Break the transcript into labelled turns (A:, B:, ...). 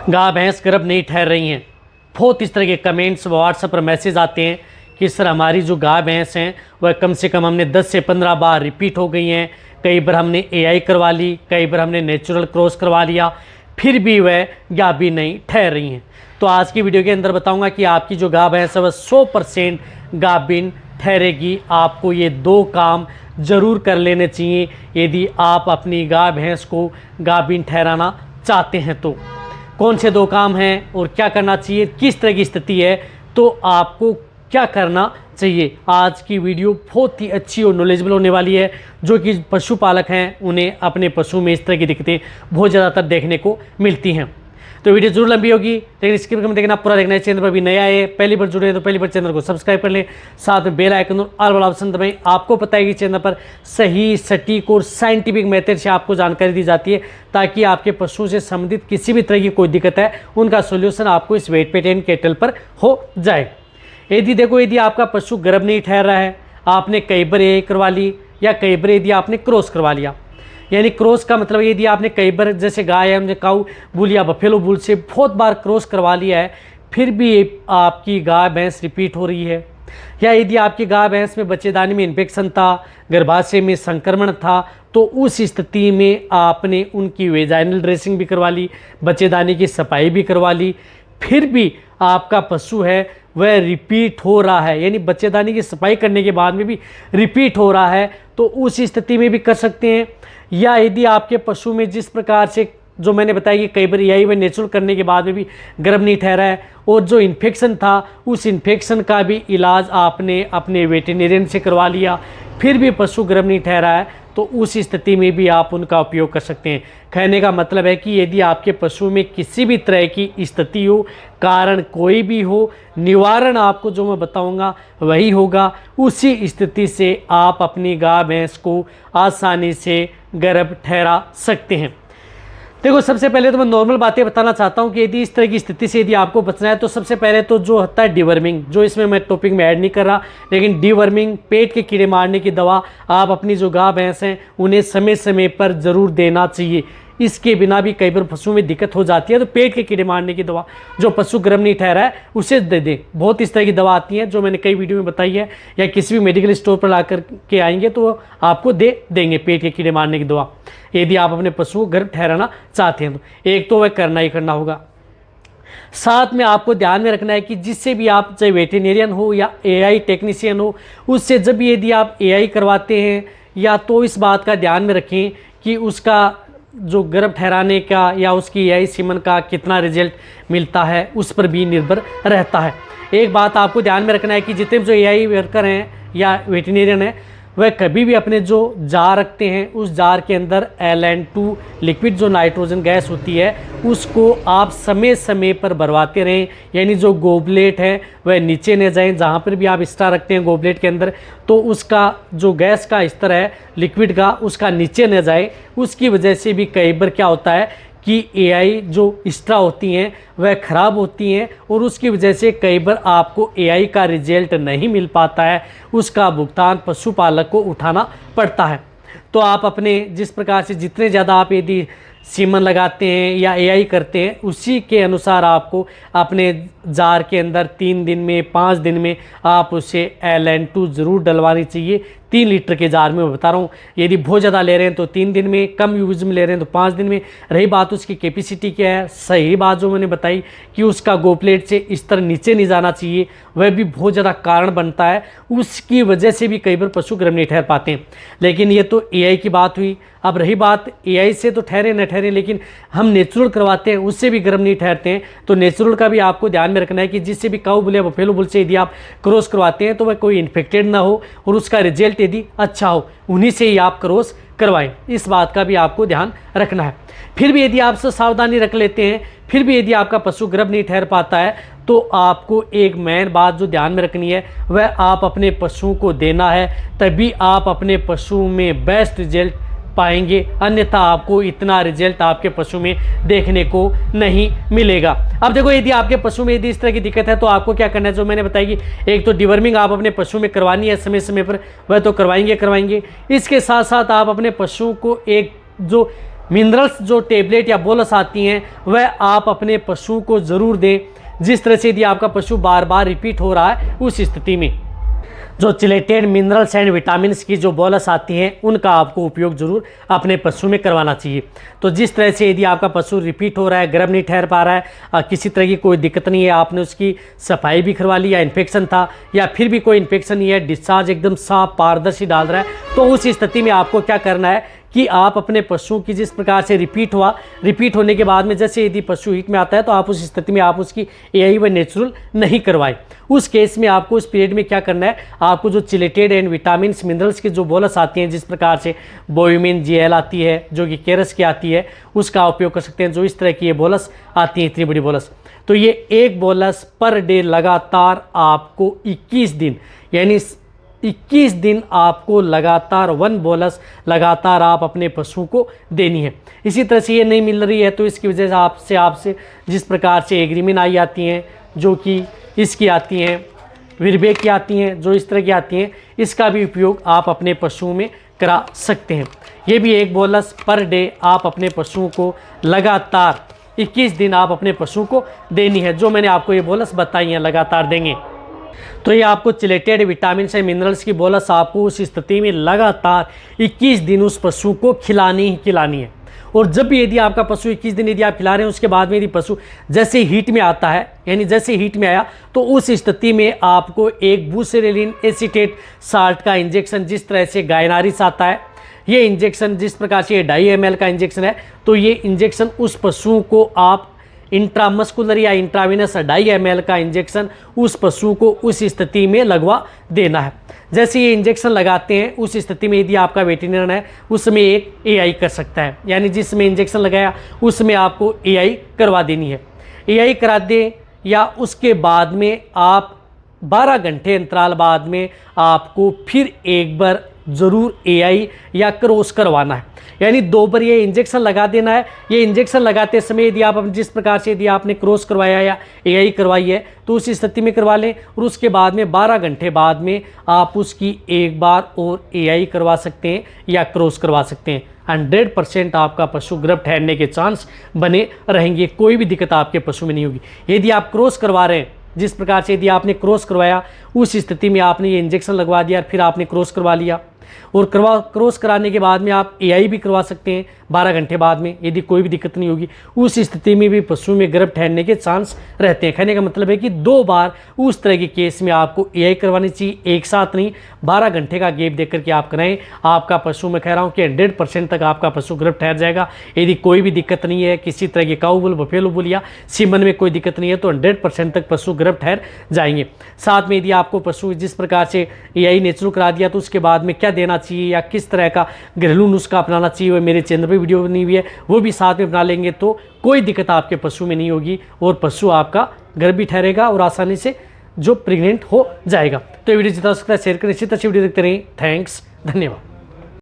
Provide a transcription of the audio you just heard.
A: गाय भैंस गर्भ नहीं ठहर रही हैं। बहुत इस तरह के कमेंट्स व्हाट्सएप पर मैसेज आते हैं कि सर हमारी जो गाय भैंस हैं वह कम से कम हमने 10 से 15 बार रिपीट हो गई हैं। कई बार हमने एआई करवा ली, कई बार हमने नेचुरल क्रॉस करवा लिया, फिर भी वह गाभी नहीं ठहर रही हैं। तो आज की वीडियो के अंदर बताऊंगा कि आपकी जो गाय भैंस है वह 100% गाभिन ठहरेगी। आपको ये 2 काम ज़रूर कर लेने चाहिए यदि आप अपनी गाय भैंस को गाभिन ठहराना चाहते हैं। तो कौन से 2 काम हैं और क्या करना चाहिए, किस तरह की स्थिति है तो आपको क्या करना चाहिए। आज की वीडियो बहुत ही अच्छी और नॉलेजेबल होने वाली है। जो कि पशुपालक हैं उन्हें अपने पशु में इस तरह की दिक्कतें बहुत ज़्यादातर देखने को मिलती हैं। तो वीडियो जरूर लंबी होगी लेकिन स्किप करके देखना, पूरा देखना है। चैनल पर भी नया है, पहली बार जुड़े हैं तो पहली बार चैनल को सब्सक्राइब कर लें, साथ में बेल आइकन और ऑल वाला ऑप्शन दबाएं। आपको पता है कि चैनल पर सही, सटीक और साइंटिफिक मेथड से आपको जानकारी दी जाती है ताकि आपके पशु से संबंधित किसी भी तरह की कोई दिक्कत है उनका सोल्यूशन आपको इस वेट पेटेंट केटल पर हो जाए। यदि आपका पशु गर्भ नहीं ठहर रहा है, आपने कई बार एआई करवा ली या कई बार यदि आपने क्रॉस करवा लिया, यानी क्रॉस का मतलब यदि आपने कई बार जैसे गाय है काऊ बुल या बफेलो बुल से बहुत बार क्रॉस करवा लिया है फिर भी आपकी गाय भैंस रिपीट हो रही है, या यदि आपकी गाय भैंस में बच्चेदानी में इन्फेक्शन था, गर्भाशय में संक्रमण था, तो उस स्थिति में आपने उनकी वेजाइनल ड्रेसिंग भी करवा ली, बच्चेदानी की सफाई भी करवा ली, फिर भी आपका पशु है वह रिपीट हो रहा है, यानी बच्चेदानी की सफाई करने के बाद में भी रिपीट हो रहा है, तो उस स्थिति में भी कर सकते हैं। या यदि आपके पशु में जिस प्रकार से जो मैंने बताया कि कई बार यही वह नेचुरल करने के बाद में भी गर्भ नहीं ठहरा है और जो इन्फेक्शन था उस इन्फेक्शन का भी इलाज आपने अपने वेटेरिनियन से करवा लिया फिर भी पशु गर्भ नहीं ठहरा है, तो उस स्थिति में भी आप उनका उपयोग कर सकते हैं। कहने का मतलब है कि यदि आपके पशु में किसी भी तरह की स्थिति हो, कारण कोई भी हो, निवारण आपको जो मैं बताऊंगा वही होगा। उसी स्थिति से आप अपनी गाय भैंस को आसानी से गर्भ ठहरा सकते हैं। देखो, सबसे पहले तो मैं नॉर्मल बातें बताना चाहता हूं कि यदि इस तरह की स्थिति से यदि आपको बचना है तो सबसे पहले तो जो होता है डिवर्मिंग, जो इसमें मैं टॉपिक में ऐड नहीं कर रहा, लेकिन डिवर्मिंग पेट के कीड़े मारने की दवा आप अपनी जो गाय भैंस हैं उन्हें समय समय पर ज़रूर देना चाहिए। इसके बिना भी कई बार पशु में दिक्कत हो जाती है, तो पेट के कीड़े मारने की दवा जो पशु गर्भ नहीं ठहरा है उसे दे दें। बहुत इस तरह की दवा आती है जो मैंने कई वीडियो में बताई है, या किसी भी मेडिकल स्टोर पर ला कर के आएंगे तो आपको दे देंगे पेट के कीड़े मारने की दवा यदि आप अपने पशु को गर्भ ठहराना चाहते हैं। तो एक तो वह करना ही करना होगा। साथ में आपको ध्यान में रखना है कि जिससे भी आप, चाहे वेटेरिनियन हो या एआई टेक्नीशियन हो, उससे जब भी यदि आप एआई करवाते हैं या तो इस बात का ध्यान में रखें कि उसका जो गर्भ ठहराने का या उसकी एआई सीमन का कितना रिजल्ट मिलता है उस पर भी निर्भर रहता है। एक बात आपको ध्यान में रखना है कि जितने जो एआई वर्कर हैं या वेटेरिनियन हैं वह कभी भी अपने जो जार रखते हैं उस जार के अंदर LN2 लिक्विड जो नाइट्रोजन गैस होती है उसको आप समय समय पर भरवाते रहें, यानी जो गोबलेट है वह नीचे न जाए। जहाँ पर भी आप स्ट्रा रखते हैं गोबलेट के अंदर तो उसका जो गैस का स्तर है लिक्विड का उसका नीचे न जाए। उसकी वजह से भी कई बार क्या होता है कि एआई जो स्ट्रा होती हैं वह ख़राब होती हैं और उसकी वजह से कई बार आपको एआई का रिजल्ट नहीं मिल पाता है, उसका भुगतान पशुपालक को उठाना पड़ता है। तो आप अपने जिस प्रकार से जितने ज़्यादा आप यदि सीमन लगाते हैं या एआई करते हैं उसी के अनुसार आपको अपने जार के अंदर 3 दिन में 5 दिन में आप उसे LN2 ज़रूर डलवानी चाहिए। 3 लीटर के जार में मैं बता रहा हूँ, यदि बहुत ज़्यादा ले रहे हैं तो 3 दिन में, कम यूज में ले रहे हैं तो 5 दिन में। रही बात उसकी कैपेसिटी क्या है, सही बात जो मैंने बताई कि उसका गोप्लेट से इस तरह नीचे नहीं जाना चाहिए, वह भी बहुत ज़्यादा कारण बनता है। उसकी वजह से भी कई बार पशु गर्भ नहीं ठहर पाते हैं। लेकिन ये तो एआई की बात हुई। अब रही बात एआई से तो ठहरे न ठहरे, लेकिन हम नेचुरल करवाते हैं उससे भी गर्भ नहीं ठहरते हैं। तो नेचुरल का भी आपको ध्यान में रखना है कि जिससे भी काऊ बुल या बफेलो बुल से यदि आप क्रॉस करवाते हैं तो वह कोई इन्फेक्टेड ना हो और उसका रिजल्ट यदि अच्छा हो, उन्हीं से ही आप क्रॉस करवाएं। इस बात का भी आपको ध्यान रखना है। फिर भी यदि आप सावधानी रख लेते हैं, फिर भी यदि आपका पशु गर्भ नहीं ठहर पाता है तो आपको एक मेन बात जो ध्यान में रखनी है वह आप अपने पशु को देना है, तभी आप अपने पशु में बेस्ट रिजल्ट पाएंगे। अन्यथा आपको इतना रिजल्ट आपके पशु में देखने को नहीं मिलेगा। अब देखो, यदि आपके पशु में यदि इस तरह की दिक्कत है तो आपको क्या करना है, जो मैंने बताया कि एक तो डिवर्मिंग आप अपने पशु में करवानी है समय समय पर, वह तो करवाएंगे। इसके साथ साथ आप अपने पशु को एक जो मिनरल्स जो टेबलेट या बोलस आती हैं वह आप अपने पशु को ज़रूर दें। जिस तरह से यदि आपका पशु बार बार रिपीट हो रहा है उस स्थिति में जो चिलेटेड मिनरल्स एंड विटामिन की जो बोलस आती हैं उनका आपको उपयोग जरूर अपने पशु में करवाना चाहिए। तो जिस तरह से यदि आपका पशु रिपीट हो रहा है, गर्भ नहीं ठहर पा रहा है, किसी तरह की कोई दिक्कत नहीं है, आपने उसकी सफाई भी करवा ली या इन्फेक्शन था या फिर भी कोई इन्फेक्शन नहीं है, डिस्चार्ज एकदम साफ पारदर्शी डाल रहा है, तो उस स्थिति में आपको क्या करना है कि आप अपने पशु की जिस प्रकार से रिपीट होने के बाद में जैसे यदि पशु हीट में आता है तो आप उस स्थिति में आप उसकी एआई व नेचुरल नहीं करवाएं। उस केस में आपको उस पीरियड में क्या करना है, आपको जो चिलेटेड एंड विटामिन मिनरल्स की जो बोलस आती हैं, जिस प्रकार से बोविमिन जीएल आती है जो कि केरस की आती है, उसका उपयोग कर सकते हैं। जो इस तरह की ये बोलस आती है, इतनी बड़ी बोलस, तो ये एक बोलस पर डे लगातार आपको 21 दिन यानी 21 दिन आपको लगातार 1 बोलस लगातार आप अपने पशु को देनी है। इसी तरह से ये नहीं मिल रही है तो इसकी वजह से आपसे जिस प्रकार से एग्रीमिन आई आती हैं, जो कि इसकी आती हैं, विरबे की आती हैं, जो इस तरह की आती हैं, इसका भी उपयोग आप अपने पशुओं में करा सकते हैं। ये भी एक बोलस पर डे आप अपने पशुओं को लगातार 21 दिन आप अपने पशु को देनी है। जो मैंने आपको ये बोलस बताई हैं लगातार देंगे तो ये आपको चिलेटेड विटामिन से मिनरल्स की बोलस आपको उस स्थिति में लगातार 21 दिन उस पशु को खिलानी ही खिलानी है। और जब भी यदि आपका पशु 21 दिन यदि आप खिला रहे हैं, उसके बाद में यदि पशु जैसे हीट में आता है, यानी जैसे हीट में आया, तो उस स्थिति में आपको एक बुसेरेलिन एसीटेट साल्ट का इंजेक्शन, जिस तरह से गायनारिस आता है, ये इंजेक्शन जिस प्रकार से 2.5 ml का इंजेक्शन है, तो ये इंजेक्शन उस पशु को आप इंट्रामस्कुलर या इंट्राविनस 2.5 ml का इंजेक्शन उस पशु को उस स्थिति में लगवा देना है। जैसे ये इंजेक्शन लगाते हैं उस स्थिति में यदि आपका वेटरनरी है उसमें एक एआई कर सकता है, यानी जिसमें इंजेक्शन लगाया उसमें आपको एआई करवा देनी है। एआई करा दें या उसके बाद में आप 12 घंटे अंतराल बाद में आपको फिर एक बार ज़रूर एआई या क्रॉस करवाना है, यानी 2 बार ये इंजेक्शन लगा देना है। ये इंजेक्शन लगाते समय यदि आप जिस प्रकार से यदि आपने क्रॉस करवाया या एआई करवाई है तो उस स्थिति में करवा लें, और उसके बाद में 12 घंटे बाद में आप उसकी एक बार और एआई करवा सकते हैं या क्रॉस करवा सकते हैं। 100% आपका पशु गर्भ ठहरने के चांस बने रहेंगे, कोई भी दिक्कत आपके पशु में नहीं होगी। यदि आप क्रॉस करवा रहे हैं, जिस प्रकार से यदि आपने क्रॉस करवाया उस स्थिति में आपने ये इंजेक्शन लगवा दिया, फिर आपने क्रॉस करवा लिया, और क्रॉस कराने के बाद में आप एआई भी करवा सकते हैं 12 घंटे बाद में, यदि कोई भी दिक्कत नहीं होगी। उस स्थिति में भी पशु में गर्भ ठहरने के चांस रहते हैं। कहने का मतलब है कि 2 बार उस तरह के केस में आपको एआई करवानी चाहिए, एक साथ नहीं, 12 घंटे का गैप देकर के आप कराएं। आपका पशु, मैं कह रहा हूँ कि 100% तक आपका पशु गर्भ ठहर जाएगा। यदि कोई भी दिक्कत नहीं है, किसी तरह की काउबुल, बफेलोबुल या सीमन में कोई दिक्कत नहीं है, तो 100% तक पशु गर्भ ठहर जाएंगे। साथ में यदि आपको पशु जिस प्रकार से एआई नेचुरल करा दिया तो उसके बाद में क्या देना चाहिए या किस तरह का घरेलू नुस्खा अपनाना चाहिए, वो मेरे चैनल पे वीडियो बनी हुई है, वो भी साथ में बना लेंगे तो कोई दिक्कत आपके पशु में नहीं होगी और पशु आपका गर्भ भी ठहरेगा और आसानी से जो प्रेग्नेंट हो जाएगा। तो ये वीडियो जितना हो सकता है शेयर करें, इसी तरह से वीडियो देखते रहें। थैंक्स, धन्यवाद।